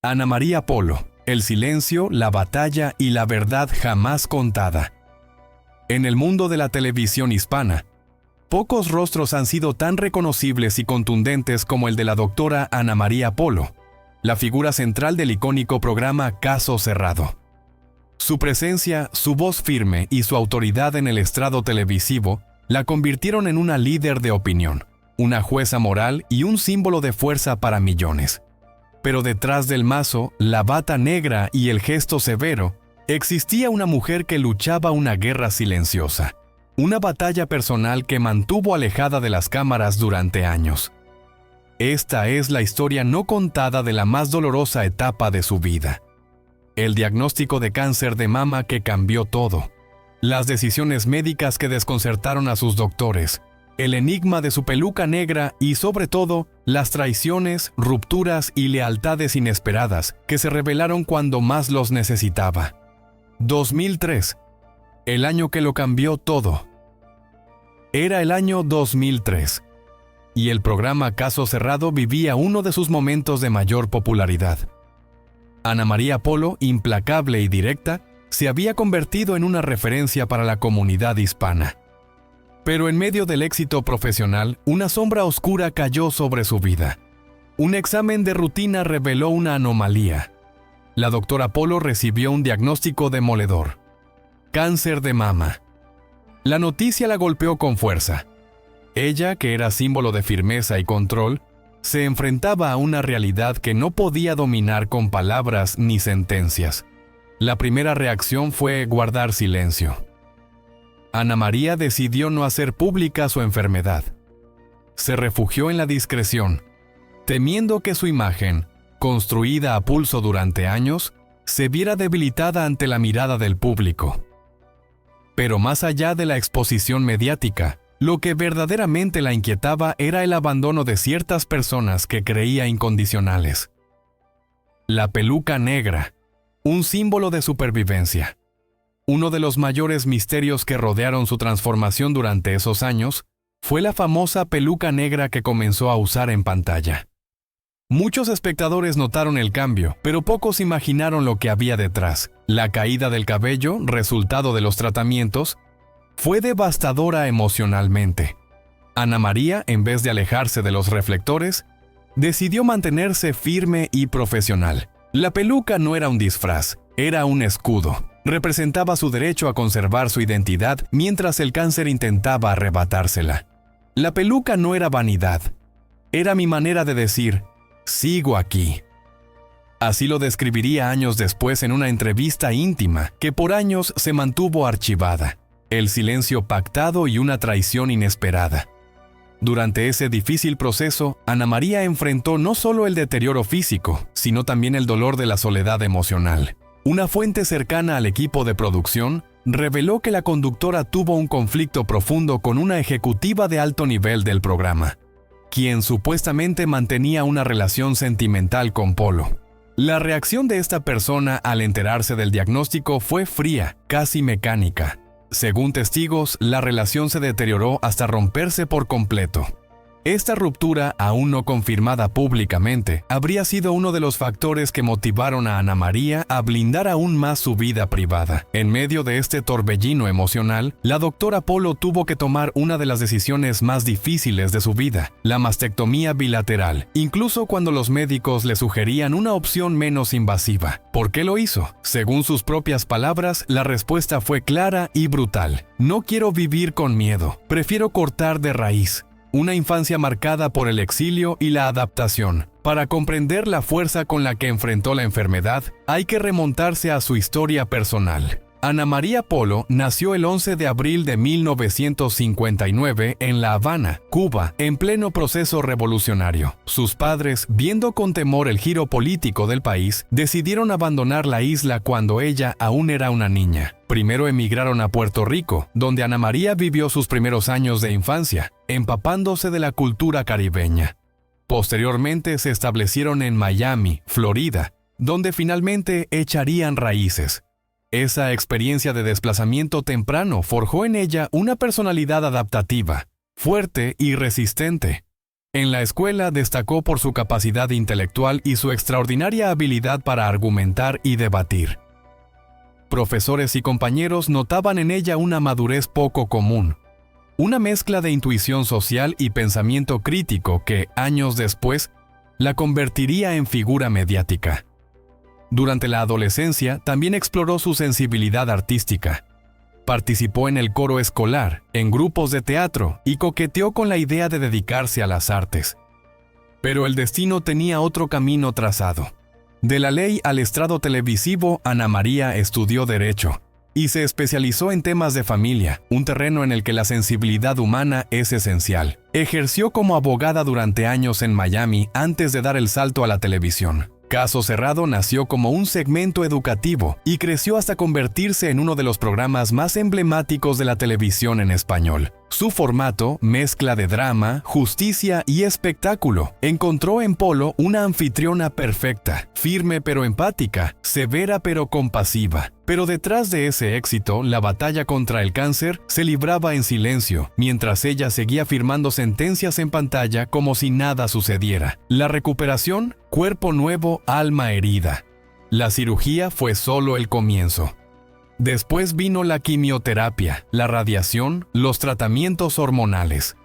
Ana María Polo, el silencio, la batalla y la verdad jamás contada. En el mundo de la televisión hispana, pocos rostros han sido tan reconocibles y contundentes como el de la doctora Ana María Polo, la figura central del icónico programa Caso Cerrado. Su presencia, su voz firme y su autoridad en el estrado televisivo la convirtieron en una líder de opinión, una jueza moral y un símbolo de fuerza para millones. Pero detrás del mazo, la bata negra y el gesto severo, existía una mujer que luchaba una guerra silenciosa, una batalla personal que mantuvo alejada de las cámaras durante años. Esta es la historia no contada de la más dolorosa etapa de su vida. El diagnóstico de cáncer de mama que cambió todo. Las decisiones médicas que desconcertaron a sus doctores. El enigma de su peluca negra y, sobre todo, las traiciones, rupturas y lealtades inesperadas que se revelaron cuando más los necesitaba. 2003. El año que lo cambió todo. Era el año 2003. Y el programa Caso Cerrado vivía uno de sus momentos de mayor popularidad. Ana María Polo, implacable y directa, se había convertido en una referencia para la comunidad hispana. Pero en medio del éxito profesional, una sombra oscura cayó sobre su vida. Un examen de rutina reveló una anomalía. La doctora Polo recibió un diagnóstico demoledor: cáncer de mama. La noticia la golpeó con fuerza. Ella, que era símbolo de firmeza y control, se enfrentaba a una realidad que no podía dominar con palabras ni sentencias. La primera reacción fue guardar silencio. Ana María decidió no hacer pública su enfermedad. Se refugió en la discreción, temiendo que su imagen, construida a pulso durante años, se viera debilitada ante la mirada del público. Pero más allá de la exposición mediática, lo que verdaderamente la inquietaba era el abandono de ciertas personas que creía incondicionales. La peluca negra, un símbolo de supervivencia. Uno de los mayores misterios que rodearon su transformación durante esos años fue la famosa peluca negra que comenzó a usar en pantalla. Muchos espectadores notaron el cambio, pero pocos imaginaron lo que había detrás. La caída del cabello, resultado de los tratamientos, fue devastadora emocionalmente. Ana María, en vez de alejarse de los reflectores, decidió mantenerse firme y profesional. La peluca no era un disfraz, era un escudo. Representaba su derecho a conservar su identidad mientras el cáncer intentaba arrebatársela. La peluca no era vanidad. Era mi manera de decir: sigo aquí. Así lo describiría años después en una entrevista íntima que por años se mantuvo archivada. El silencio pactado y una traición inesperada. Durante ese difícil proceso, Ana María enfrentó no solo el deterioro físico, sino también el dolor de la soledad emocional. Una fuente cercana al equipo de producción reveló que la conductora tuvo un conflicto profundo con una ejecutiva de alto nivel del programa, quien supuestamente mantenía una relación sentimental con Polo. La reacción de esta persona al enterarse del diagnóstico fue fría, casi mecánica. Según testigos, la relación se deterioró hasta romperse por completo. Esta ruptura, aún no confirmada públicamente, habría sido uno de los factores que motivaron a Ana María a blindar aún más su vida privada. En medio de este torbellino emocional, la doctora Polo tuvo que tomar una de las decisiones más difíciles de su vida: la mastectomía bilateral, incluso cuando los médicos le sugerían una opción menos invasiva. ¿Por qué lo hizo? Según sus propias palabras, la respuesta fue clara y brutal: no quiero vivir con miedo, prefiero cortar de raíz. Una infancia marcada por el exilio y la adaptación. Para comprender la fuerza con la que enfrentó la enfermedad, hay que remontarse a su historia personal. Ana María Polo nació el 11 de abril de 1959 en La Habana, Cuba, en pleno proceso revolucionario. Sus padres, viendo con temor el giro político del país, decidieron abandonar la isla cuando ella aún era una niña. Primero emigraron a Puerto Rico, donde Ana María vivió sus primeros años de infancia, empapándose de la cultura caribeña. Posteriormente se establecieron en Miami, Florida, donde finalmente echarían raíces. Esa experiencia de desplazamiento temprano forjó en ella una personalidad adaptativa, fuerte y resistente. En la escuela destacó por su capacidad intelectual y su extraordinaria habilidad para argumentar y debatir. Profesores y compañeros notaban en ella una madurez poco común, una mezcla de intuición social y pensamiento crítico que, años después, la convertiría en figura mediática. Durante la adolescencia también exploró su sensibilidad artística. Participó en el coro escolar, en grupos de teatro y coqueteó con la idea de dedicarse a las artes. Pero el destino tenía otro camino trazado. De la ley al estrado televisivo, Ana María estudió Derecho y se especializó en temas de familia, un terreno en el que la sensibilidad humana es esencial. Ejerció como abogada durante años en Miami antes de dar el salto a la televisión. Caso Cerrado nació como un segmento educativo y creció hasta convertirse en uno de los programas más emblemáticos de la televisión en español. Su formato, mezcla de drama, justicia y espectáculo, encontró en Polo una anfitriona perfecta, firme pero empática, severa pero compasiva. Pero detrás de ese éxito, la batalla contra el cáncer se libraba en silencio, mientras ella seguía firmando sentencias en pantalla como si nada sucediera. La recuperación, cuerpo nuevo, alma herida. La cirugía fue solo el comienzo. Después vino la quimioterapia, la radiación, los tratamientos hormonales.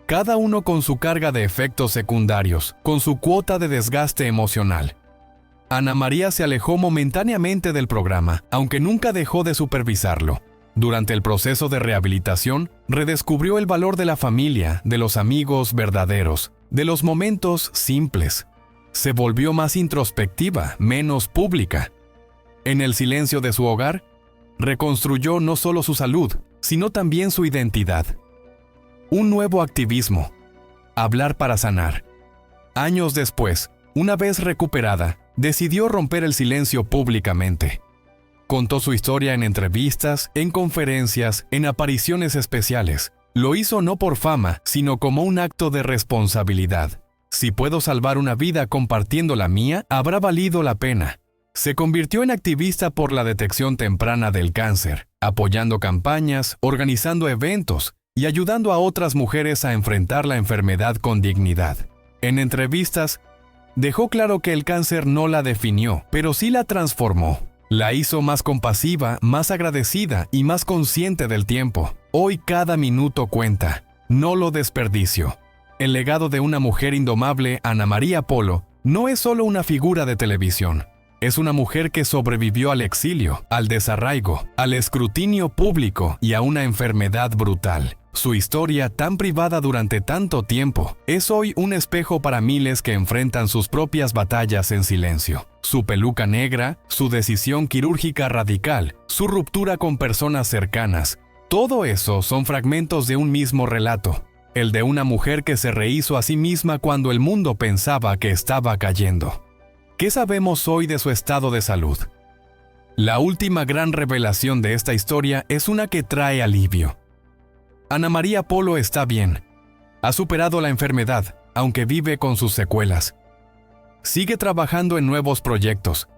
Cada uno con su carga de efectos secundarios, con su cuota de desgaste emocional. Ana María se alejó momentáneamente del programa, aunque nunca dejó de supervisarlo. Durante el proceso de rehabilitación, redescubrió el valor de la familia, de los amigos verdaderos, de los momentos simples. Se volvió más introspectiva, menos pública. En el silencio de su hogar, reconstruyó no solo su salud, sino también su identidad. Un nuevo activismo. Hablar para sanar. Años después, una vez recuperada, decidió romper el silencio públicamente. Contó su historia en entrevistas, en conferencias, en apariciones especiales. Lo hizo no por fama, sino como un acto de responsabilidad. Si puedo salvar una vida compartiendo la mía, habrá valido la pena. Se convirtió en activista por la detección temprana del cáncer, apoyando campañas, organizando eventos y ayudando a otras mujeres a enfrentar la enfermedad con dignidad. En entrevistas, dejó claro que el cáncer no la definió, pero sí la transformó. La hizo más compasiva, más agradecida y más consciente del tiempo. Hoy cada minuto cuenta, no lo desperdicio. El legado de una mujer indomable, Ana María Polo, no es solo una figura de televisión. Es una mujer que sobrevivió al exilio, al desarraigo, al escrutinio público y a una enfermedad brutal. Su historia, tan privada durante tanto tiempo, es hoy un espejo para miles que enfrentan sus propias batallas en silencio. Su peluca negra, su decisión quirúrgica radical, su ruptura con personas cercanas, todo eso son fragmentos de un mismo relato, el de una mujer que se rehizo a sí misma cuando el mundo pensaba que estaba cayendo. ¿Qué sabemos hoy de su estado de salud? La última gran revelación de esta historia es una que trae alivio. Ana María Polo está bien. Ha superado la enfermedad, aunque vive con sus secuelas. Sigue trabajando en nuevos proyectos.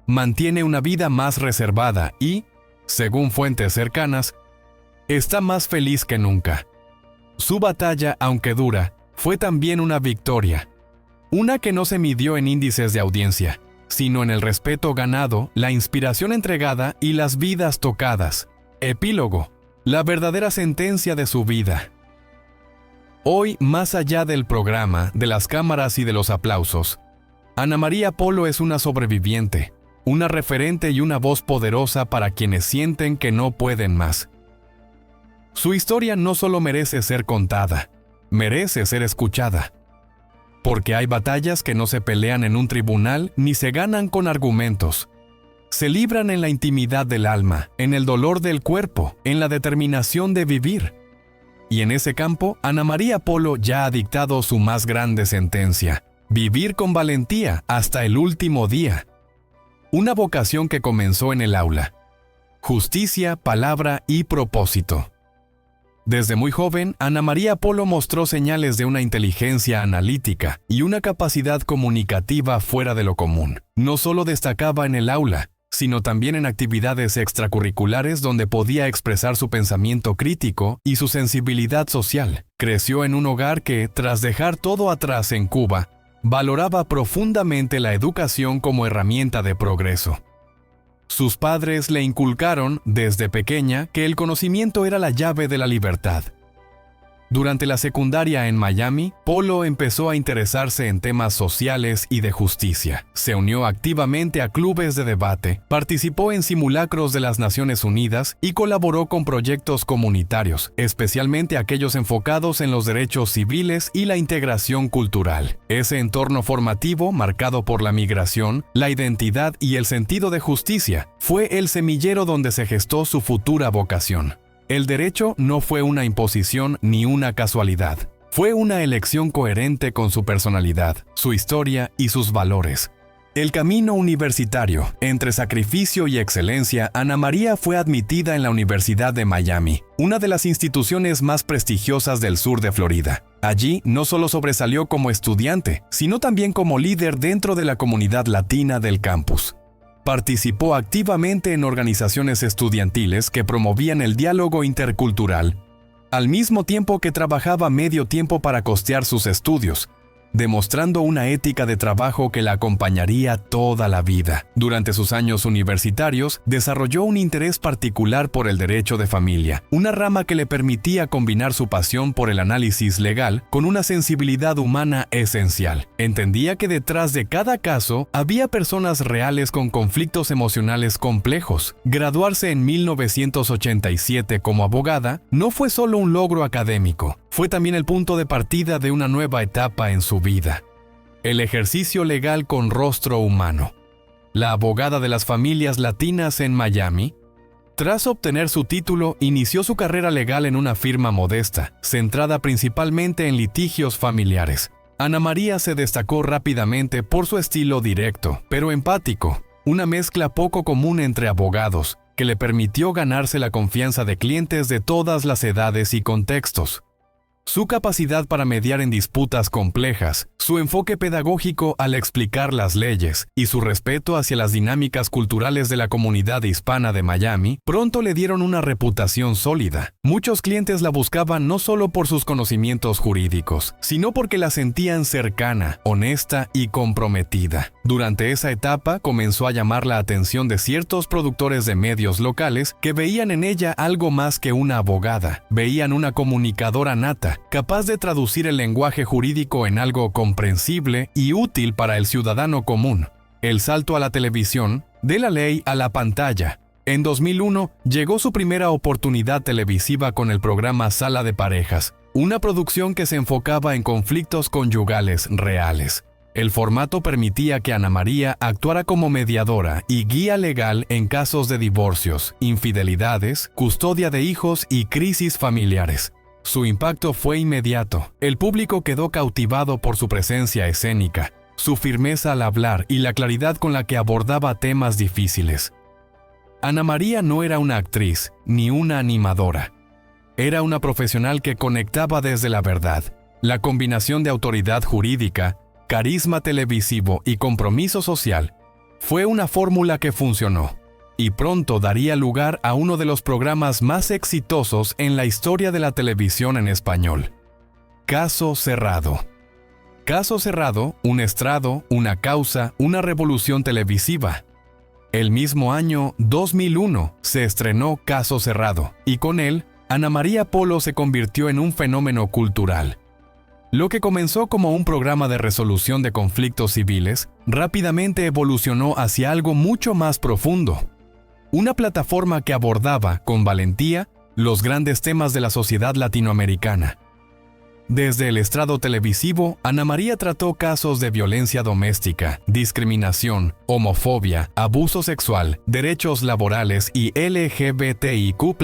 Mantiene una vida más reservada y, según fuentes cercanas, está más feliz que nunca. Su batalla, aunque dura, fue también una victoria. Una que no se midió en índices de audiencia, sino en el respeto ganado, la inspiración entregada y las vidas tocadas. Epílogo. La verdadera sentencia de su vida. Hoy, más allá del programa, de las cámaras y de los aplausos, Ana María Polo es una sobreviviente, una referente y una voz poderosa para quienes sienten que no pueden más. Su historia no solo merece ser contada, merece ser escuchada. Porque hay batallas que no se pelean en un tribunal ni se ganan con argumentos. Se libran en la intimidad del alma, en el dolor del cuerpo, en la determinación de vivir. Y en ese campo, Ana María Polo ya ha dictado su más grande sentencia: vivir con valentía hasta el último día. Una vocación que comenzó en el aula. Justicia, palabra y propósito. Desde muy joven, Ana María Polo mostró señales de una inteligencia analítica y una capacidad comunicativa fuera de lo común. No solo destacaba en el aula, sino también en actividades extracurriculares donde podía expresar su pensamiento crítico y su sensibilidad social. Creció en un hogar que, tras dejar todo atrás en Cuba, valoraba profundamente la educación como herramienta de progreso. Sus padres le inculcaron, desde pequeña, que el conocimiento era la llave de la libertad. Durante la secundaria en Miami, Polo empezó a interesarse en temas sociales y de justicia. Se unió activamente a clubes de debate, participó en simulacros de las Naciones Unidas y colaboró con proyectos comunitarios, especialmente aquellos enfocados en los derechos civiles y la integración cultural. Ese entorno formativo, marcado por la migración, la identidad y el sentido de justicia, fue el semillero donde se gestó su futura vocación. El derecho no fue una imposición ni una casualidad. Fue una elección coherente con su personalidad, su historia y sus valores. El camino universitario. Entre sacrificio y excelencia, Ana María fue admitida en la Universidad de Miami, una de las instituciones más prestigiosas del sur de Florida. Allí no solo sobresalió como estudiante, sino también como líder dentro de la comunidad latina del campus. Participó activamente en organizaciones estudiantiles que promovían el diálogo intercultural, al mismo tiempo que trabajaba medio tiempo para costear sus estudios, demostrando una ética de trabajo que la acompañaría toda la vida. Durante sus años universitarios, desarrolló un interés particular por el derecho de familia, una rama que le permitía combinar su pasión por el análisis legal con una sensibilidad humana esencial. Entendía que detrás de cada caso había personas reales con conflictos emocionales complejos. Graduarse en 1987 como abogada no fue solo un logro académico, fue también el punto de partida de una nueva etapa en su vida. El ejercicio legal con rostro humano. La abogada de las familias latinas en Miami, tras obtener su título, inició su carrera legal en una firma modesta, centrada principalmente en litigios familiares. Ana María se destacó rápidamente por su estilo directo, pero empático, una mezcla poco común entre abogados, que le permitió ganarse la confianza de clientes de todas las edades y contextos. Su capacidad para mediar en disputas complejas, su enfoque pedagógico al explicar las leyes y su respeto hacia las dinámicas culturales de la comunidad hispana de Miami pronto le dieron una reputación sólida. Muchos clientes la buscaban no solo por sus conocimientos jurídicos, sino porque la sentían cercana, honesta y comprometida. Durante esa etapa comenzó a llamar la atención de ciertos productores de medios locales que veían en ella algo más que una abogada, veían una comunicadora nata, capaz de traducir el lenguaje jurídico en algo comprensible y útil para el ciudadano común. El salto a la televisión, de la ley a la pantalla. En 2001 llegó su primera oportunidad televisiva con el programa Sala de Parejas, una producción que se enfocaba en conflictos conyugales reales. El formato permitía que Ana María actuara como mediadora y guía legal en casos de divorcios, infidelidades, custodia de hijos y crisis familiares. Su impacto fue inmediato. El público quedó cautivado por su presencia escénica, su firmeza al hablar y la claridad con la que abordaba temas difíciles. Ana María no era una actriz ni una animadora. Era una profesional que conectaba desde la verdad. La combinación de autoridad jurídica, carisma televisivo y compromiso social fue una fórmula que funcionó, y pronto daría lugar a uno de los programas más exitosos en la historia de la televisión en español. Caso Cerrado. Caso Cerrado, un estrado, una causa, una revolución televisiva. El mismo año 2001 se estrenó Caso Cerrado, y con él, Ana María Polo se convirtió en un fenómeno cultural. Lo que comenzó como un programa de resolución de conflictos civiles, rápidamente evolucionó hacia algo mucho más profundo. Una plataforma que abordaba, con valentía, los grandes temas de la sociedad latinoamericana. Desde el estrado televisivo, Ana María trató casos de violencia doméstica, discriminación, homofobia, abuso sexual, derechos laborales y LGBTIQ+,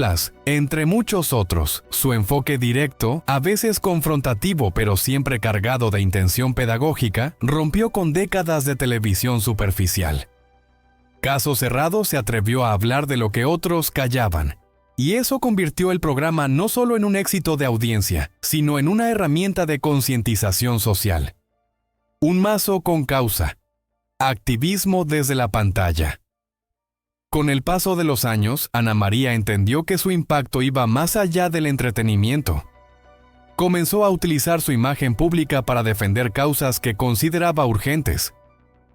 entre muchos otros. Su enfoque directo, a veces confrontativo pero siempre cargado de intención pedagógica, rompió con décadas de televisión superficial. Caso Cerrado se atrevió a hablar de lo que otros callaban, y eso convirtió el programa no solo en un éxito de audiencia, sino en una herramienta de concientización social. Un mazo con causa. Activismo desde la pantalla. Con el paso de los años, Ana María entendió que su impacto iba más allá del entretenimiento. comenzó a utilizar su imagen pública para defender causas que consideraba urgentes: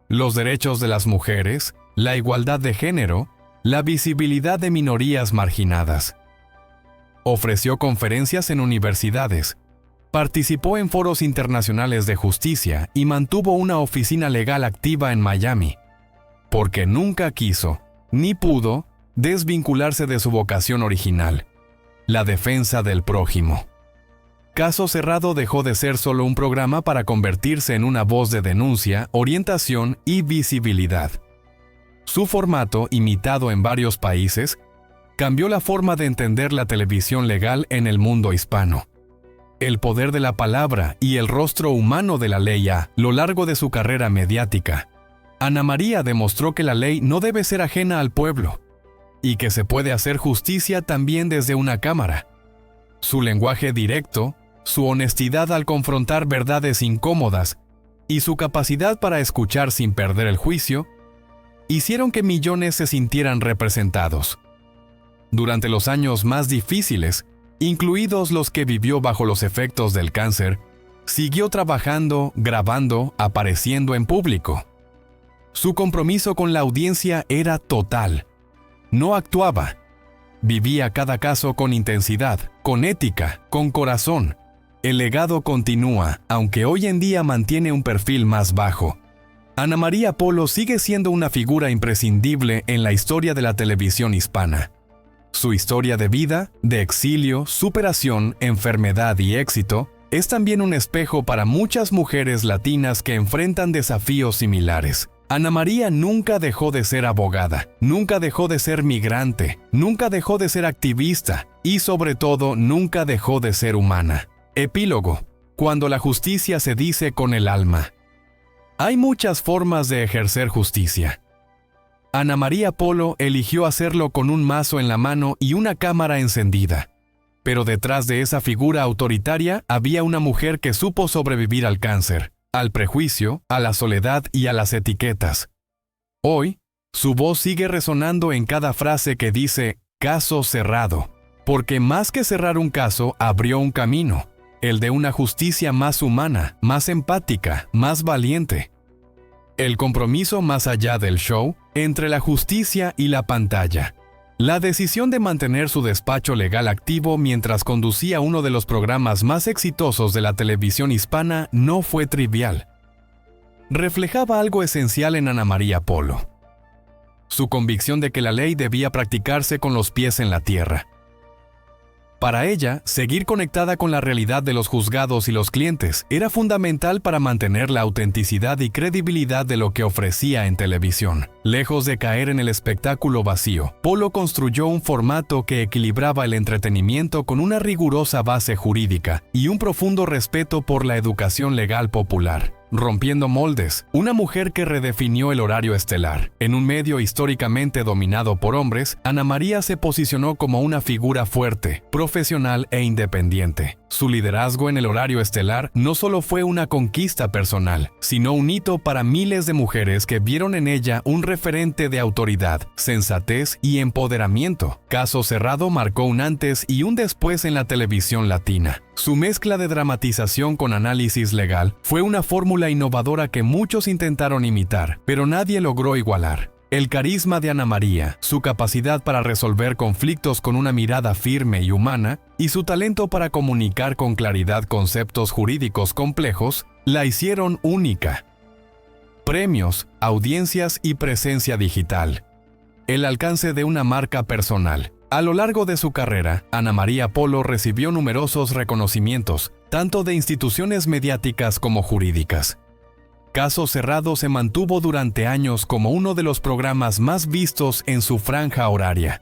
los derechos de las mujeres, la igualdad de género, la visibilidad de minorías marginadas. Ofreció conferencias en universidades, participó en foros internacionales de justicia y mantuvo una oficina legal activa en Miami, porque nunca quiso, ni pudo, desvincularse de su vocación original: la defensa del prójimo. Caso Cerrado dejó de ser solo un programa para convertirse en una voz de denuncia, orientación y visibilidad. Su formato, imitado en varios países, cambió la forma de entender la televisión legal en el mundo hispano. El poder de la palabra y el rostro humano de la ley. A lo largo de su carrera mediática, Ana María demostró que la ley no debe ser ajena al pueblo y que se puede hacer justicia también desde una cámara. Su lenguaje directo, su honestidad al confrontar verdades incómodas y su capacidad para escuchar sin perder el juicio hicieron que millones se sintieran representados. Durante los años más difíciles, incluidos los que vivió bajo los efectos del cáncer, siguió trabajando, grabando, apareciendo en público. Su compromiso con la audiencia era total. No actuaba. Vivía cada caso con intensidad, con ética, con corazón. El legado continúa, aunque hoy en día mantiene un perfil más bajo. Ana María Polo sigue siendo una figura imprescindible en la historia de la televisión hispana. Su historia de vida, de exilio, superación, enfermedad y éxito es también un espejo para muchas mujeres latinas que enfrentan desafíos similares. Ana María nunca dejó de ser abogada, nunca dejó de ser migrante, nunca dejó de ser activista y, sobre todo, nunca dejó de ser humana. Epílogo: cuando la justicia se dice con el alma. Hay muchas formas de ejercer justicia. Ana María Polo eligió hacerlo con un mazo en la mano y una cámara encendida. Pero detrás de esa figura autoritaria había una mujer que supo sobrevivir al cáncer, al prejuicio, a la soledad y a las etiquetas. Hoy, su voz sigue resonando en cada frase que dice «caso cerrado», porque más que cerrar un caso, abrió un camino, el de una justicia más humana, más empática, más valiente. El compromiso más allá del show, entre la justicia y la pantalla. La decisión de mantener su despacho legal activo mientras conducía uno de los programas más exitosos de la televisión hispana no fue trivial. Reflejaba algo esencial en Ana María Polo: su convicción de que la ley debía practicarse con los pies en la tierra. Para ella, seguir conectada con la realidad de los juzgados y los clientes era fundamental para mantener la autenticidad y credibilidad de lo que ofrecía en televisión. Lejos de caer en el espectáculo vacío, Polo construyó un formato que equilibraba el entretenimiento con una rigurosa base jurídica y un profundo respeto por la educación legal popular. Rompiendo moldes, una mujer que redefinió el horario estelar. En un medio históricamente dominado por hombres, Ana María se posicionó como una figura fuerte, profesional e independiente. Su liderazgo en el horario estelar no solo fue una conquista personal, sino un hito para miles de mujeres que vieron en ella un referente de autoridad, sensatez y empoderamiento. Caso Cerrado marcó un antes y un después en la televisión latina. Su mezcla de dramatización con análisis legal fue una fórmula innovadora que muchos intentaron imitar, pero nadie logró igualar. El carisma de Ana María, su capacidad para resolver conflictos con una mirada firme y humana, y su talento para comunicar con claridad conceptos jurídicos complejos, la hicieron única. Premios, audiencias y presencia digital. El alcance de una marca personal. A lo largo de su carrera, Ana María Polo recibió numerosos reconocimientos, tanto de instituciones mediáticas como jurídicas. Caso Cerrado se mantuvo durante años como uno de los programas más vistos en su franja horaria.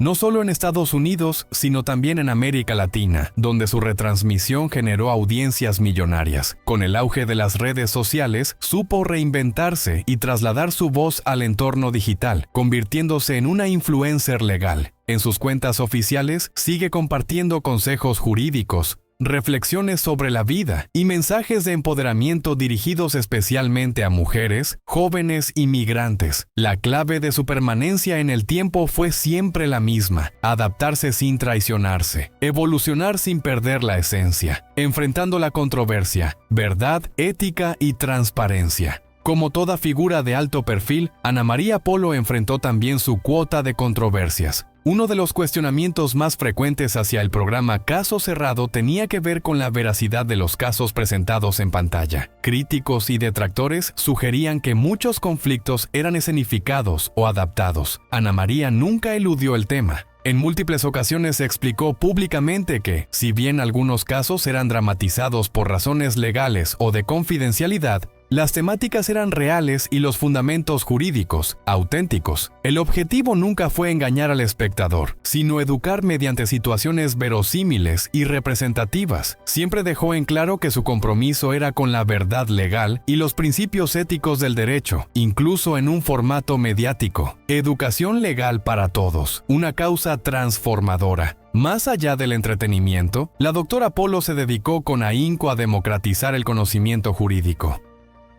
No solo en Estados Unidos, sino también en América Latina, donde su retransmisión generó audiencias millonarias. Con el auge de las redes sociales, supo reinventarse y trasladar su voz al entorno digital, convirtiéndose en una influencer legal. En sus cuentas oficiales, sigue compartiendo consejos jurídicos, reflexiones sobre la vida y mensajes de empoderamiento dirigidos especialmente a mujeres, jóvenes y migrantes. La clave de su permanencia en el tiempo fue siempre la misma: adaptarse sin traicionarse, evolucionar sin perder la esencia, enfrentando la controversia, verdad, ética y transparencia. Como toda figura de alto perfil, Ana María Polo enfrentó también su cuota de controversias. Uno de los cuestionamientos más frecuentes hacia el programa Caso Cerrado tenía que ver con la veracidad de los casos presentados en pantalla. Críticos y detractores sugerían que muchos conflictos eran escenificados o adaptados. Ana María nunca eludió el tema. En múltiples ocasiones explicó públicamente que, si bien algunos casos eran dramatizados por razones legales o de confidencialidad, las temáticas eran reales y los fundamentos jurídicos, auténticos. El objetivo nunca fue engañar al espectador, sino educar mediante situaciones verosímiles y representativas. Siempre dejó en claro que su compromiso era con la verdad legal y los principios éticos del derecho, incluso en un formato mediático. Educación legal para todos, una causa transformadora. Más allá del entretenimiento, la doctora Polo se dedicó con ahínco a democratizar el conocimiento jurídico.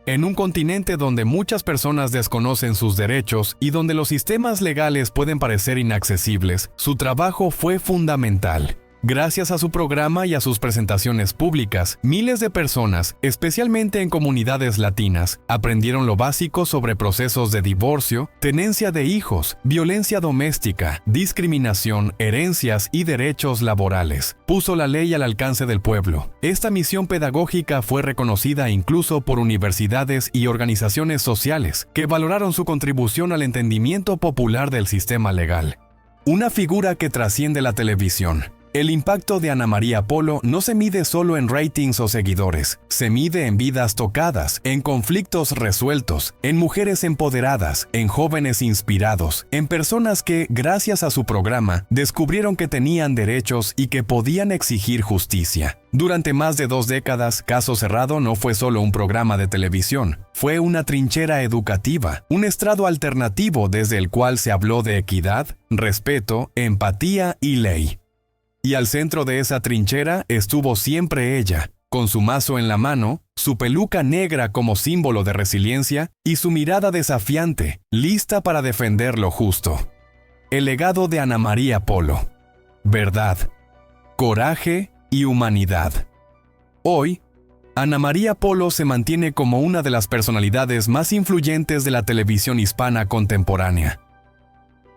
En un continente donde muchas personas desconocen sus derechos y donde los sistemas legales pueden parecer inaccesibles, su trabajo fue fundamental. Gracias a su programa y a sus presentaciones públicas, miles de personas, especialmente en comunidades latinas, aprendieron lo básico sobre procesos de divorcio, tenencia de hijos, violencia doméstica, discriminación, herencias y derechos laborales. Puso la ley al alcance del pueblo. Esta misión pedagógica fue reconocida incluso por universidades y organizaciones sociales, que valoraron su contribución al entendimiento popular del sistema legal. Una figura que trasciende la televisión. El impacto de Ana María Polo no se mide solo en ratings o seguidores, se mide en vidas tocadas, en conflictos resueltos, en mujeres empoderadas, en jóvenes inspirados, en personas que, gracias a su programa, descubrieron que tenían derechos y que podían exigir justicia. Durante más de 2 décadas, Caso Cerrado no fue solo un programa de televisión, fue una trinchera educativa, un estrado alternativo desde el cual se habló de equidad, respeto, empatía y ley. Y al centro de esa trinchera estuvo siempre ella, con su mazo en la mano, su peluca negra como símbolo de resiliencia y su mirada desafiante, lista para defender lo justo. El legado de Ana María Polo. Verdad, coraje y humanidad. Hoy, Ana María Polo se mantiene como una de las personalidades más influyentes de la televisión hispana contemporánea.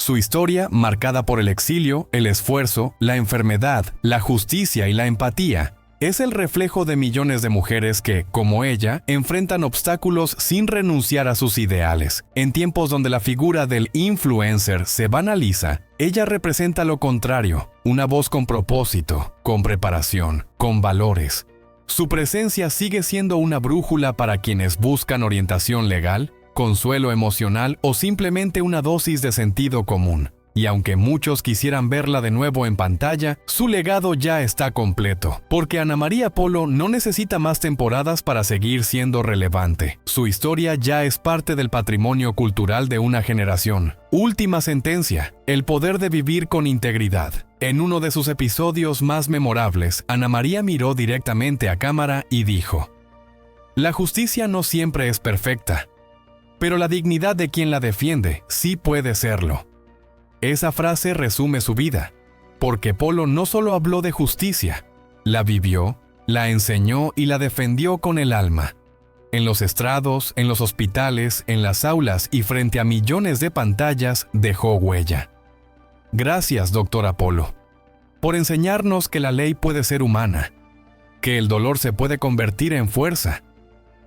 Su historia, marcada por el exilio, el esfuerzo, la enfermedad, la justicia y la empatía, es el reflejo de millones de mujeres que, como ella, enfrentan obstáculos sin renunciar a sus ideales. En tiempos donde la figura del influencer se banaliza, ella representa lo contrario, una voz con propósito, con preparación, con valores. Su presencia sigue siendo una brújula para quienes buscan orientación legal, consuelo emocional o simplemente una dosis de sentido común. Y aunque muchos quisieran verla de nuevo en pantalla, su legado ya está completo, porque Ana María Polo no necesita más temporadas para seguir siendo relevante. Su historia ya es parte del patrimonio cultural de una generación. Última sentencia: el poder de vivir con integridad. En uno de sus episodios más memorables, Ana María miró directamente a cámara y dijo: "La justicia no siempre es perfecta, pero la dignidad de quien la defiende sí puede serlo". Esa frase resume su vida, porque Polo no solo habló de justicia, la vivió, la enseñó y la defendió con el alma. En los estrados, en los hospitales, en las aulas y frente a millones de pantallas dejó huella. Gracias, doctora Polo, por enseñarnos que la ley puede ser humana, que el dolor se puede convertir en fuerza,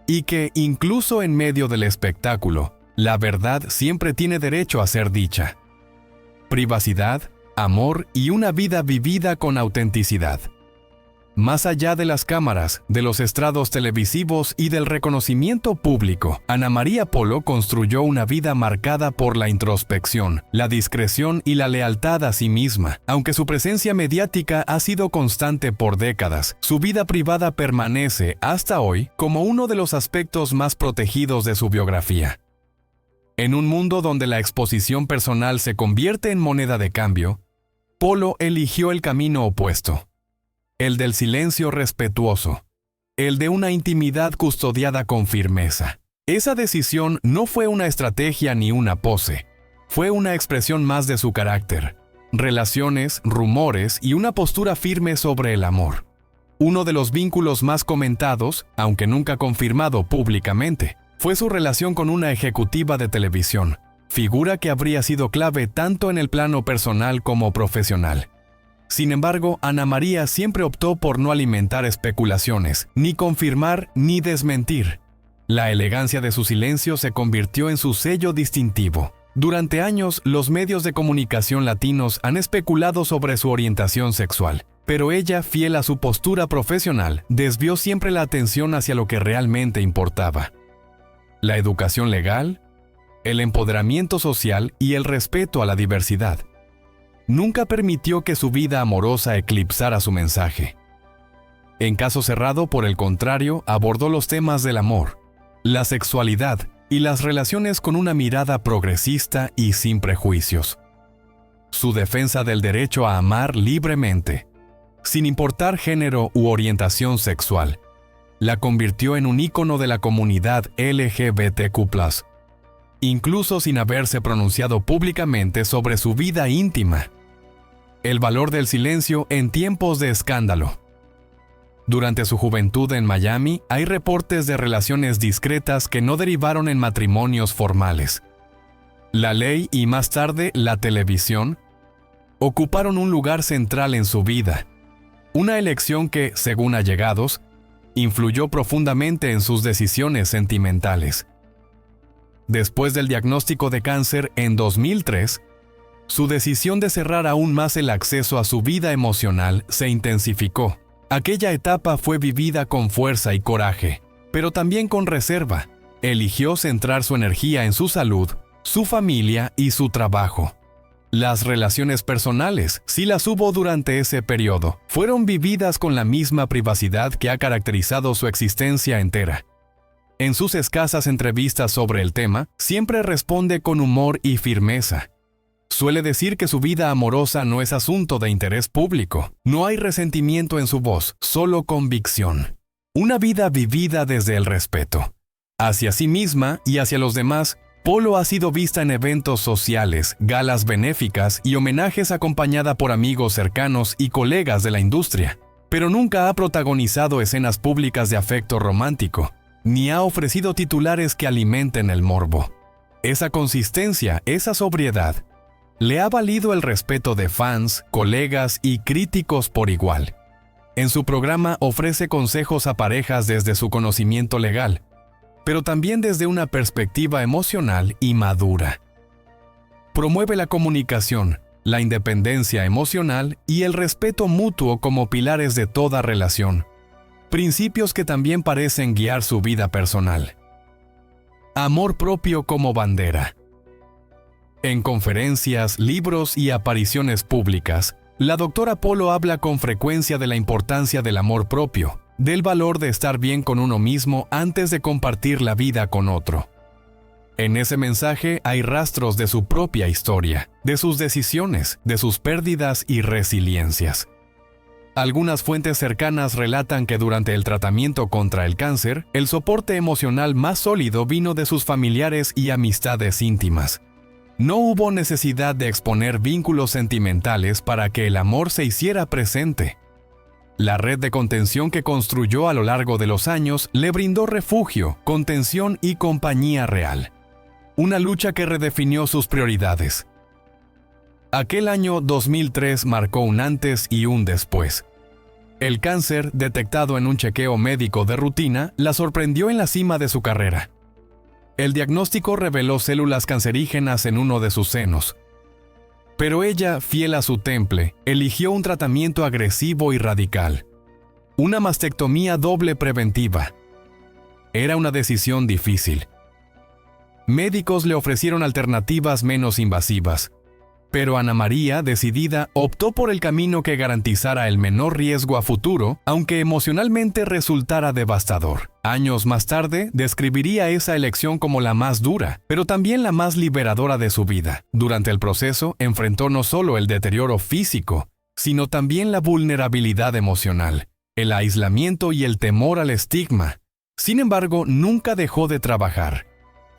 y que, incluso en medio del espectáculo, la verdad siempre tiene derecho a ser dicha. Privacidad, amor y una vida vivida con autenticidad. Más allá de las cámaras, de los estrados televisivos y del reconocimiento público, Ana María Polo construyó una vida marcada por la introspección, la discreción y la lealtad a sí misma. Aunque su presencia mediática ha sido constante por décadas, su vida privada permanece, hasta hoy, como uno de los aspectos más protegidos de su biografía. En un mundo donde la exposición personal se convierte en moneda de cambio, Polo eligió el camino opuesto. el del silencio respetuoso, el de una intimidad custodiada con firmeza. Esa decisión no fue una estrategia ni una pose, fue una expresión más de su carácter, relaciones, rumores y una postura firme sobre el amor. Uno de los vínculos más comentados, aunque nunca confirmado públicamente, fue su relación con una ejecutiva de televisión, figura que habría sido clave tanto en el plano personal como profesional. Sin embargo, Ana María siempre optó por no alimentar especulaciones, ni confirmar ni desmentir. La elegancia de su silencio se convirtió en su sello distintivo. Durante años, los medios de comunicación latinos han especulado sobre su orientación sexual, pero ella, fiel a su postura profesional, desvió siempre la atención hacia lo que realmente importaba: la educación legal, el empoderamiento social y el respeto a la diversidad. Nunca permitió que su vida amorosa eclipsara su mensaje. En Caso Cerrado, por el contrario, abordó los temas del amor, la sexualidad y las relaciones con una mirada progresista y sin prejuicios. Su defensa del derecho a amar libremente, sin importar género u orientación sexual, la convirtió en un ícono de la comunidad LGBTQ+, incluso sin haberse pronunciado públicamente sobre su vida íntima. El valor del silencio en tiempos de escándalo. Durante su juventud en Miami, hay reportes de relaciones discretas que no derivaron en matrimonios formales. La ley y más tarde la televisión ocuparon un lugar central en su vida, una elección que, según allegados, influyó profundamente en sus decisiones sentimentales. Después del diagnóstico de cáncer en 2003, su decisión de cerrar aún más el acceso a su vida emocional se intensificó. Aquella etapa fue vivida con fuerza y coraje, pero también con reserva. Eligió centrar su energía en su salud, su familia y su trabajo. Las relaciones personales, si las hubo durante ese periodo, fueron vividas con la misma privacidad que ha caracterizado su existencia entera. En sus escasas entrevistas sobre el tema, siempre responde con humor y firmeza. Suele decir que su vida amorosa no es asunto de interés público. No hay resentimiento en su voz, solo convicción. Una vida vivida desde el respeto. Hacia sí misma y hacia los demás, Polo ha sido vista en eventos sociales, galas benéficas y homenajes acompañada por amigos cercanos y colegas de la industria, pero nunca ha protagonizado escenas públicas de afecto romántico, ni ha ofrecido titulares que alimenten el morbo. Esa consistencia, esa sobriedad, le ha valido el respeto de fans, colegas y críticos por igual. En su programa ofrece consejos a parejas desde su conocimiento legal, pero también desde una perspectiva emocional y madura. Promueve la comunicación, la independencia emocional y el respeto mutuo como pilares de toda relación, principios que también parecen guiar su vida personal. Amor propio como bandera. En conferencias, libros y apariciones públicas, la doctora Polo habla con frecuencia de la importancia del amor propio, del valor de estar bien con uno mismo antes de compartir la vida con otro. En ese mensaje hay rastros de su propia historia, de sus decisiones, de sus pérdidas y resiliencias. Algunas fuentes cercanas relatan que durante el tratamiento contra el cáncer, el soporte emocional más sólido vino de sus familiares y amistades íntimas. No hubo necesidad de exponer vínculos sentimentales para que el amor se hiciera presente. La red de contención que construyó a lo largo de los años le brindó refugio, contención y compañía real. Una lucha que redefinió sus prioridades. Aquel año 2003 marcó un antes y un después. El cáncer, detectado en un chequeo médico de rutina, la sorprendió en la cima de su carrera. El diagnóstico reveló células cancerígenas en uno de sus senos. Pero ella, fiel a su temple, eligió un tratamiento agresivo y radical. Una mastectomía doble preventiva. Era una decisión difícil. Médicos le ofrecieron alternativas menos invasivas, pero Ana María, decidida, optó por el camino que garantizara el menor riesgo a futuro, aunque emocionalmente resultara devastador. Años más tarde, describiría esa elección como la más dura, pero también la más liberadora de su vida. Durante el proceso, enfrentó no solo el deterioro físico, sino también la vulnerabilidad emocional, el aislamiento y el temor al estigma. Sin embargo, nunca dejó de trabajar.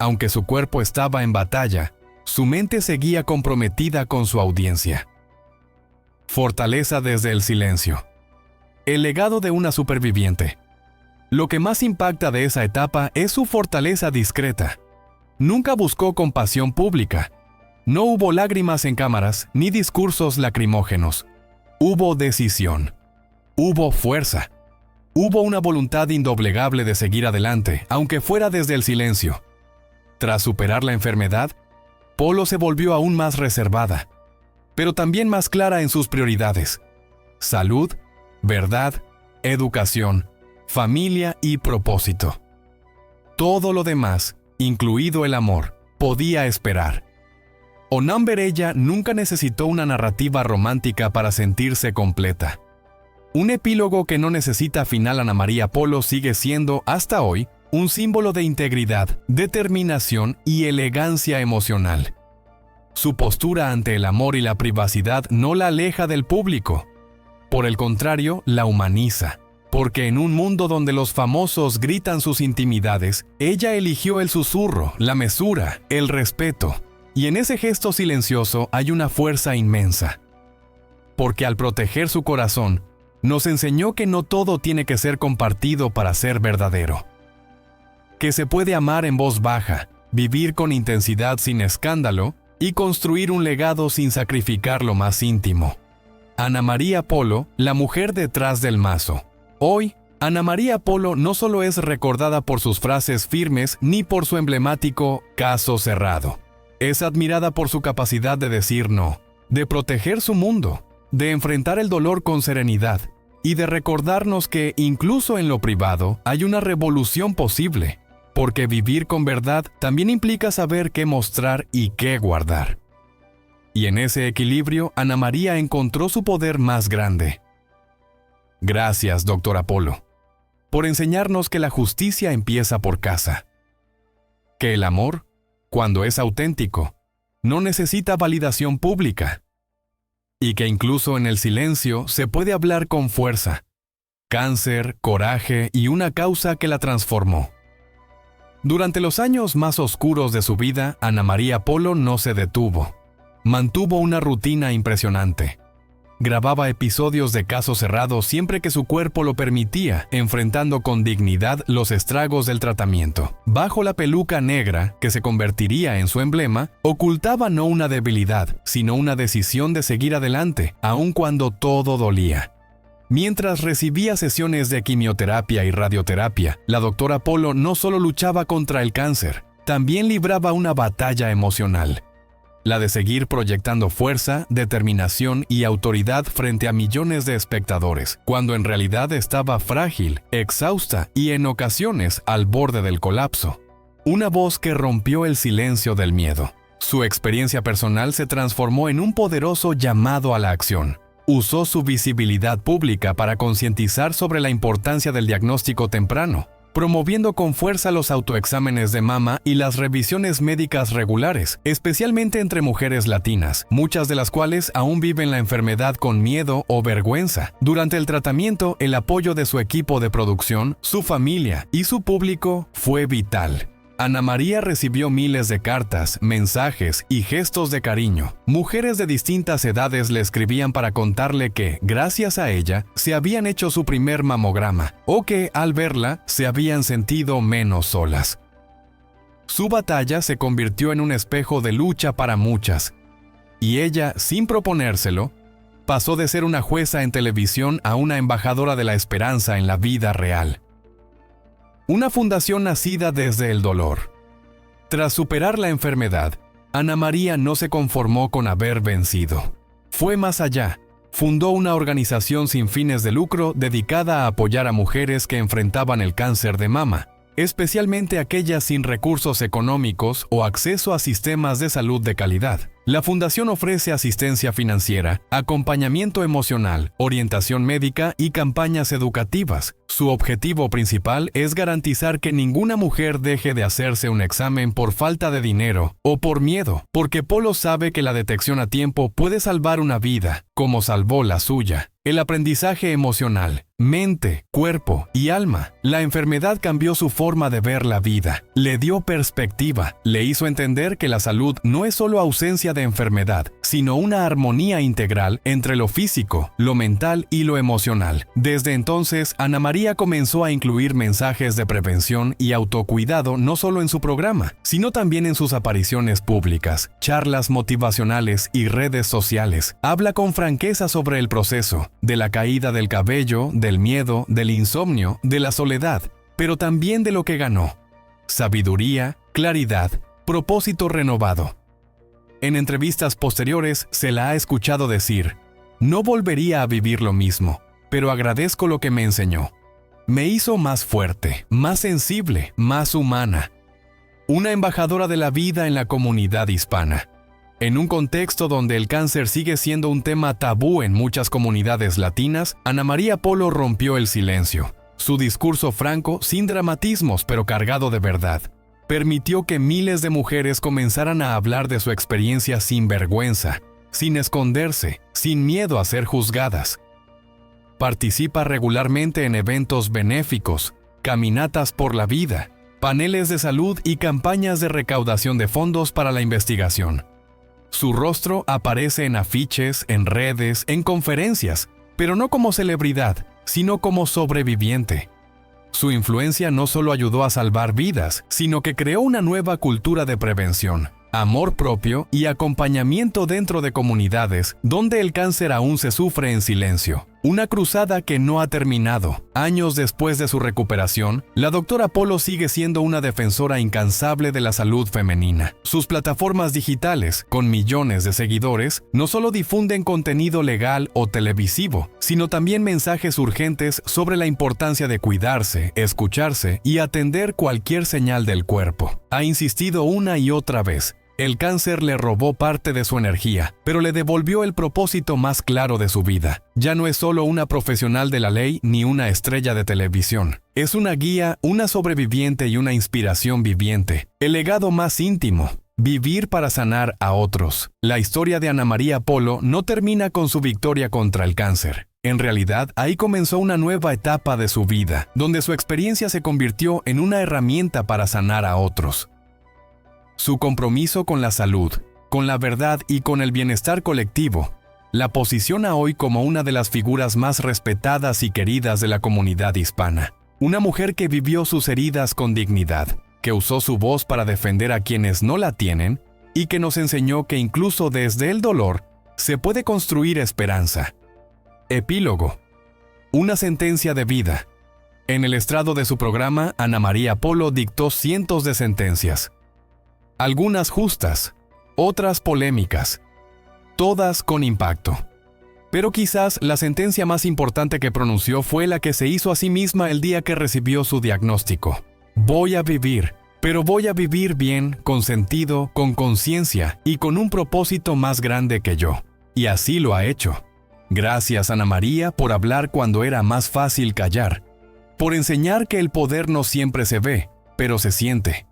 Aunque su cuerpo estaba en batalla, su mente seguía comprometida con su audiencia. Fortaleza desde el silencio. El legado de una superviviente. Lo que más impacta de esa etapa es su fortaleza discreta. Nunca buscó compasión pública. No hubo lágrimas en cámaras ni discursos lacrimógenos. Hubo decisión. Hubo fuerza. Hubo una voluntad indoblegable de seguir adelante, aunque fuera desde el silencio. Tras superar la enfermedad, Polo se volvió aún más reservada, pero también más clara en sus prioridades: salud, verdad, educación, familia y propósito. Todo lo demás, incluido el amor, podía esperar. Onam Berella nunca necesitó una narrativa romántica para sentirse completa. Un epílogo que no necesita final. Ana María Polo sigue siendo, hasta hoy, un símbolo de integridad, determinación y elegancia emocional. Su postura ante el amor y la privacidad no la aleja del público. Por el contrario, la humaniza, porque en un mundo donde los famosos gritan sus intimidades, ella eligió el susurro, la mesura, el respeto. Y en ese gesto silencioso hay una fuerza inmensa. Porque al proteger su corazón, nos enseñó que no todo tiene que ser compartido para ser verdadero. Que se puede amar en voz baja, vivir con intensidad sin escándalo y construir un legado sin sacrificar lo más íntimo. Ana María Polo, la mujer detrás del mazo. Hoy, Ana María Polo no solo es recordada por sus frases firmes ni por su emblemático caso cerrado. Es admirada por su capacidad de decir no, de proteger su mundo, de enfrentar el dolor con serenidad y de recordarnos que incluso en lo privado hay una revolución posible, porque vivir con verdad también implica saber qué mostrar y qué guardar. Y en ese equilibrio, Ana María encontró su poder más grande. Gracias, doctora Polo, por enseñarnos que la justicia empieza por casa. Que el amor, cuando es auténtico, no necesita validación pública. Y que incluso en el silencio se puede hablar con fuerza, cáncer, coraje y una causa que la transformó. Durante los años más oscuros de su vida, Ana María Polo no se detuvo. Mantuvo una rutina impresionante. Grababa episodios de Caso Cerrado siempre que su cuerpo lo permitía, enfrentando con dignidad los estragos del tratamiento. Bajo la peluca negra, que se convertiría en su emblema, ocultaba no una debilidad, sino una decisión de seguir adelante, aun cuando todo dolía. Mientras recibía sesiones de quimioterapia y radioterapia, la doctora Polo no solo luchaba contra el cáncer, también libraba una batalla emocional. La de seguir proyectando fuerza, determinación y autoridad frente a millones de espectadores, cuando en realidad estaba frágil, exhausta y en ocasiones al borde del colapso. Una voz que rompió el silencio del miedo. Su experiencia personal se transformó en un poderoso llamado a la acción. Usó su visibilidad pública para concientizar sobre la importancia del diagnóstico temprano, promoviendo con fuerza los autoexámenes de mama y las revisiones médicas regulares, especialmente entre mujeres latinas, muchas de las cuales aún viven la enfermedad con miedo o vergüenza. Durante el tratamiento, el apoyo de su equipo de producción, su familia y su público fue vital. Ana María recibió miles de cartas, mensajes y gestos de cariño. Mujeres de distintas edades le escribían para contarle que, gracias a ella, se habían hecho su primer mamograma, o que, al verla, se habían sentido menos solas. Su batalla se convirtió en un espejo de lucha para muchas, y ella, sin proponérselo, pasó de ser una jueza en televisión a una embajadora de la esperanza en la vida real. Una fundación nacida desde el dolor. Tras superar la enfermedad, Ana María no se conformó con haber vencido. Fue más allá. Fundó una organización sin fines de lucro dedicada a apoyar a mujeres que enfrentaban el cáncer de mama, especialmente aquellas sin recursos económicos o acceso a sistemas de salud de calidad. La fundación ofrece asistencia financiera, acompañamiento emocional, orientación médica y campañas educativas. Su objetivo principal es garantizar que ninguna mujer deje de hacerse un examen por falta de dinero o por miedo, porque Polo sabe que la detección a tiempo puede salvar una vida, como salvó la suya. El aprendizaje emocional, mente, cuerpo y alma. La enfermedad cambió su forma de ver la vida, le dio perspectiva, le hizo entender que la salud no es solo ausencia de enfermedad, sino una armonía integral entre lo físico, lo mental y lo emocional. Desde entonces, Ana María comenzó a incluir mensajes de prevención y autocuidado no solo en su programa, sino también en sus apariciones públicas, charlas motivacionales y redes sociales. Habla con franqueza sobre el proceso, de la caída del cabello, del miedo, del insomnio, de la soledad, pero también de lo que ganó: sabiduría, claridad, propósito renovado. En entrevistas posteriores se la ha escuchado decir: no volvería a vivir lo mismo, pero agradezco lo que me enseñó. Me hizo más fuerte, más sensible, más humana. Una embajadora de la vida en la comunidad hispana. En un contexto donde el cáncer sigue siendo un tema tabú en muchas comunidades latinas, Ana María Polo rompió el silencio. Su discurso franco, sin dramatismos, pero cargado de verdad, permitió que miles de mujeres comenzaran a hablar de su experiencia sin vergüenza, sin esconderse, sin miedo a ser juzgadas. Participa regularmente en eventos benéficos, caminatas por la vida, paneles de salud y campañas de recaudación de fondos para la investigación. Su rostro aparece en afiches, en redes, en conferencias, pero no como celebridad, sino como sobreviviente. Su influencia no solo ayudó a salvar vidas, sino que creó una nueva cultura de prevención, amor propio y acompañamiento dentro de comunidades donde el cáncer aún se sufre en silencio. Una cruzada que no ha terminado. Años después de su recuperación, la doctora Polo sigue siendo una defensora incansable de la salud femenina. Sus plataformas digitales, con millones de seguidores, no solo difunden contenido legal o televisivo, sino también mensajes urgentes sobre la importancia de cuidarse, escucharse y atender cualquier señal del cuerpo. Ha insistido una y otra vez: el cáncer le robó parte de su energía, pero le devolvió el propósito más claro de su vida. Ya no es solo una profesional de la ley ni una estrella de televisión. Es una guía, una sobreviviente y una inspiración viviente. El legado más íntimo: vivir para sanar a otros. La historia de Ana María Polo no termina con su victoria contra el cáncer. En realidad, ahí comenzó una nueva etapa de su vida, donde su experiencia se convirtió en una herramienta para sanar a otros. Su compromiso con la salud, con la verdad y con el bienestar colectivo la posiciona hoy como una de las figuras más respetadas y queridas de la comunidad hispana. Una mujer que vivió sus heridas con dignidad, que usó su voz para defender a quienes no la tienen y que nos enseñó que incluso desde el dolor se puede construir esperanza. Epílogo. Una sentencia de vida. En el estrado de su programa, Ana María Polo dictó cientos de sentencias. Algunas justas, otras polémicas, todas con impacto. Pero quizás la sentencia más importante que pronunció fue la que se hizo a sí misma el día que recibió su diagnóstico. Voy a vivir, pero voy a vivir bien, con sentido, con conciencia y con un propósito más grande que yo. Y así lo ha hecho. Gracias, Ana María, por hablar cuando era más fácil callar, por enseñar que el poder no siempre se ve, pero se siente.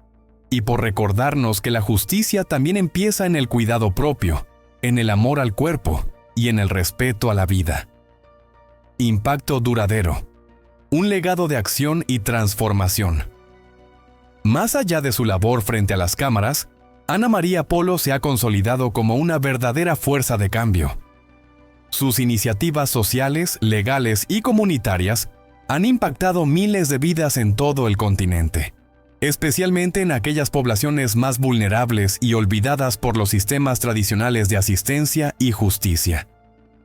Y por recordarnos que la justicia también empieza en el cuidado propio, en el amor al cuerpo y en el respeto a la vida. Impacto duradero. Un legado de acción y transformación. Más allá de su labor frente a las cámaras, Ana María Polo se ha consolidado como una verdadera fuerza de cambio. Sus iniciativas sociales, legales y comunitarias han impactado miles de vidas en todo el continente, especialmente en aquellas poblaciones más vulnerables y olvidadas por los sistemas tradicionales de asistencia y justicia.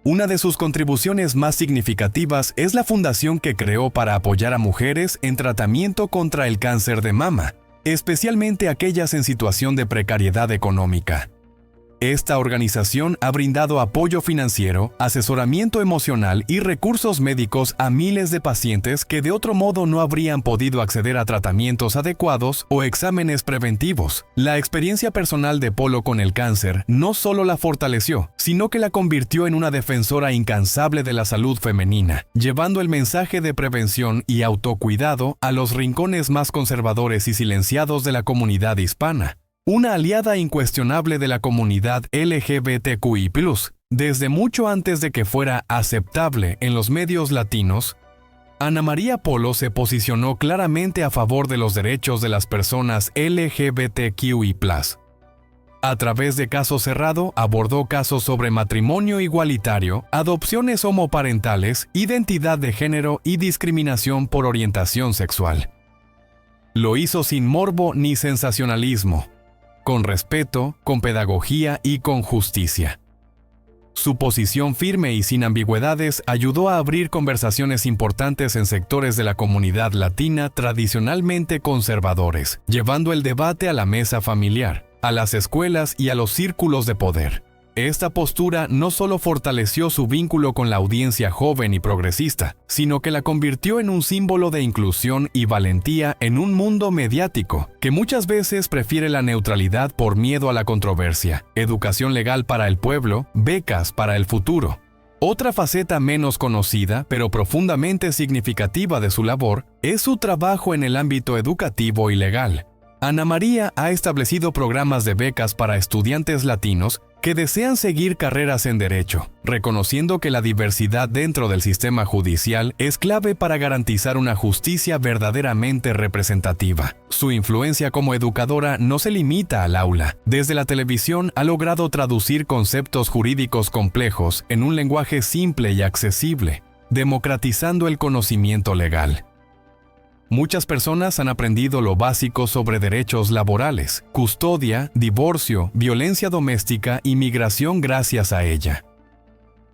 Una de sus contribuciones más significativas es la fundación que creó para apoyar a mujeres en tratamiento contra el cáncer de mama, especialmente aquellas en situación de precariedad económica. Esta organización ha brindado apoyo financiero, asesoramiento emocional y recursos médicos a miles de pacientes que de otro modo no habrían podido acceder a tratamientos adecuados o exámenes preventivos. La experiencia personal de Polo con el cáncer no solo la fortaleció, sino que la convirtió en una defensora incansable de la salud femenina, llevando el mensaje de prevención y autocuidado a los rincones más conservadores y silenciados de la comunidad hispana. Una aliada incuestionable de la comunidad LGBTQI+, desde mucho antes de que fuera aceptable en los medios latinos, Ana María Polo se posicionó claramente a favor de los derechos de las personas LGBTQI+. A través de Caso Cerrado, abordó casos sobre matrimonio igualitario, adopciones homoparentales, identidad de género y discriminación por orientación sexual. Lo hizo sin morbo ni sensacionalismo, con respeto, con pedagogía y con justicia. Su posición firme y sin ambigüedades ayudó a abrir conversaciones importantes en sectores de la comunidad latina tradicionalmente conservadores, llevando el debate a la mesa familiar, a las escuelas y a los círculos de poder. Esta postura no solo fortaleció su vínculo con la audiencia joven y progresista, sino que la convirtió en un símbolo de inclusión y valentía en un mundo mediático que muchas veces prefiere la neutralidad por miedo a la controversia, educación legal para el pueblo, becas para el futuro. Otra faceta menos conocida, pero profundamente significativa de su labor, es su trabajo en el ámbito educativo y legal. Ana María ha establecido programas de becas para estudiantes latinos que desean seguir carreras en derecho, reconociendo que la diversidad dentro del sistema judicial es clave para garantizar una justicia verdaderamente representativa. Su influencia como educadora no se limita al aula. Desde la televisión ha logrado traducir conceptos jurídicos complejos en un lenguaje simple y accesible, democratizando el conocimiento legal. Muchas personas han aprendido lo básico sobre derechos laborales, custodia, divorcio, violencia doméstica y migración gracias a ella.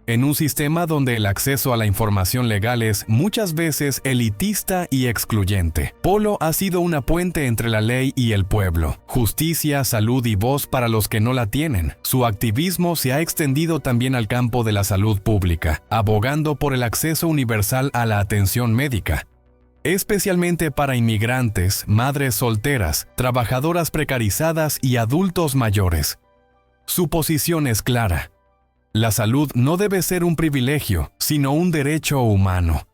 En un sistema donde el acceso a la información legal es muchas veces elitista y excluyente, Polo ha sido una puente entre la ley y el pueblo, justicia, salud y voz para los que no la tienen. Su activismo se ha extendido también al campo de la salud pública, abogando por el acceso universal a la atención médica, especialmente para inmigrantes, madres solteras, trabajadoras precarizadas y adultos mayores. Su posición es clara. La salud no debe ser un privilegio, sino un derecho humano.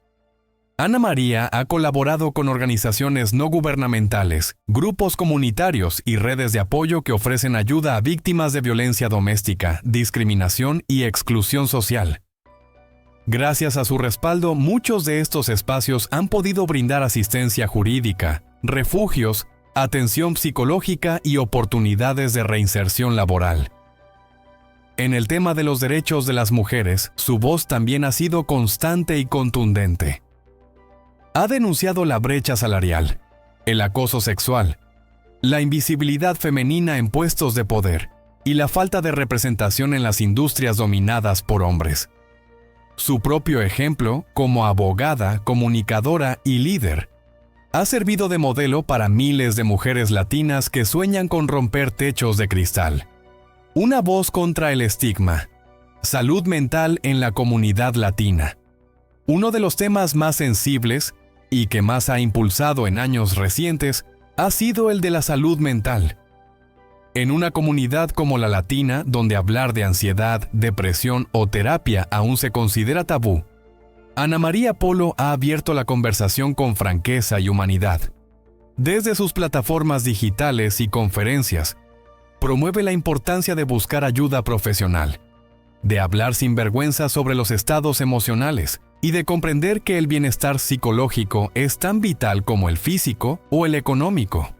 Ana María ha colaborado con organizaciones no gubernamentales, grupos comunitarios y redes de apoyo que ofrecen ayuda a víctimas de violencia doméstica, discriminación y exclusión social. Gracias a su respaldo, muchos de estos espacios han podido brindar asistencia jurídica, refugios, atención psicológica y oportunidades de reinserción laboral. En el tema de los derechos de las mujeres, su voz también ha sido constante y contundente. Ha denunciado la brecha salarial, el acoso sexual, la invisibilidad femenina en puestos de poder y la falta de representación en las industrias dominadas por hombres. Su propio ejemplo, como abogada, comunicadora y líder, ha servido de modelo para miles de mujeres latinas que sueñan con romper techos de cristal. Una voz contra el estigma. Salud mental en la comunidad latina. Uno de los temas más sensibles y que más ha impulsado en años recientes ha sido el de la salud mental. En una comunidad como la latina, donde hablar de ansiedad, depresión o terapia aún se considera tabú, Ana María Polo ha abierto la conversación con franqueza y humanidad. Desde sus plataformas digitales y conferencias, promueve la importancia de buscar ayuda profesional, de hablar sin vergüenza sobre los estados emocionales y de comprender que el bienestar psicológico es tan vital como el físico o el económico.